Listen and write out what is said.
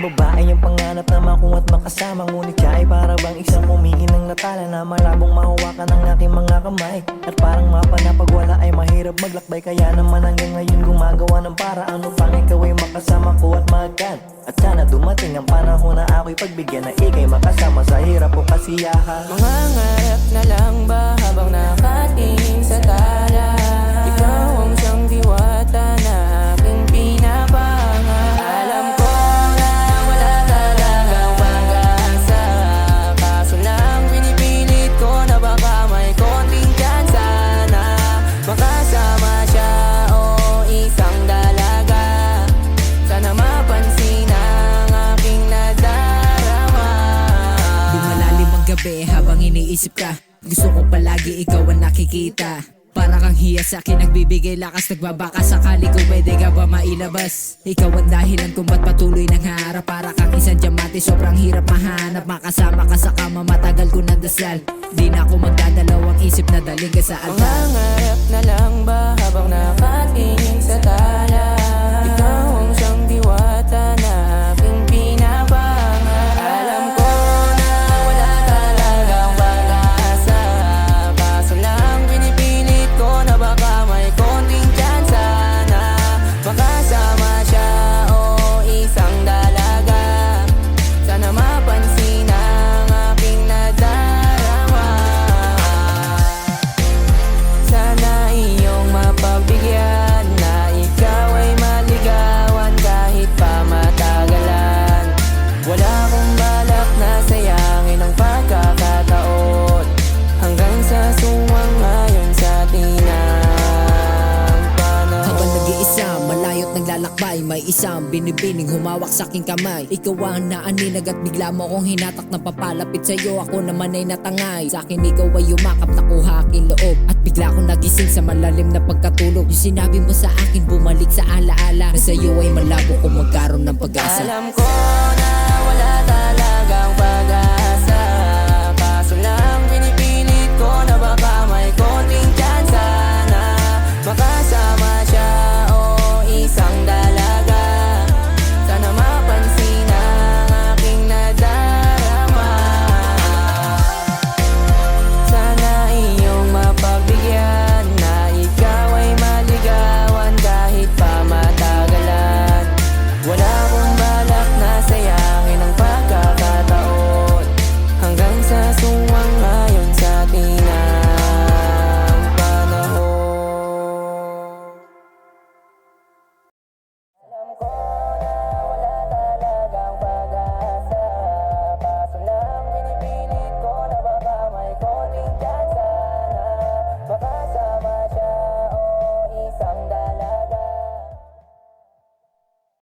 babae yung panganap na makuha at makasama. Ngunit siya ay para bang isang umiinang natala na malabong mahawakan ng aking mga kamay. At parang mapa na pag wala ay mahirap maglakbay. Kaya naman hanggang ngayon gumagawa ng paraan upang ikaw ay makasama ko at magan. At sana dumating ang panahon na ako'y pagbigyan na ikay makasama sa hirap o kasiyahan. Mangangarap na lang ba habang nakatingin sa tala? Ikaw ang siyang diwata na aking pinapangarap. Alam ko na wala talagang pag-asa, kaso lang pinipilit ko na baka may konting tsansa na makasama siya o isang dalaga. Sana mapansin ang aking nadarama. Lumalalim ang gabi habang iniisip ka. Gusto ko palagi ikaw ang nakikita. Para kang hiya sa akin, nagbibigay lakas, nagbabaka sakali kung pwede ka ba mailabas. Ikaw ang dahilan kung ba't patuloy nang harap. Para kang isang diamante, sobrang hirap mahanap. Makasama ka sa kama, matagal ko nagdasal. Di na ako magdadalawang isip na daling ka sa altar. Mangangarap na lang ba habang nakatingin sa tala? Ikaw ang siyang diwata na aking pinapangarap. Alam ko na wala talagang pag-asa, kaso lang pinipilit ko na baka may konting tsansa na makasama siya o isang dalaga. Sana mapansin ang aking nadarama. Sana iyong mapagbigyan na ikaw ay maligawan kahit pa matagalan. Wala akong balak na sayangin ang pagkakataon hanggang sa sumangayon sa atin ang panahon. Habang nag-iisa, malayo't naglalakbay, may isang binibining humawak sa aking kamay. Ikaw ang naaninag at bigla mo akong hinatak na papalapit sa'yo. Ako naman ay natangay, sa akin ikaw ay yumakap, nakuha aking loob. At bigla akong nagising sa malalim na pagkatulog. Yung sinabi mo sa akin, bumalik sa alaala, na sa'yo ay malabo kung magkaroon ng pag-asa. Alam ko na wala talagang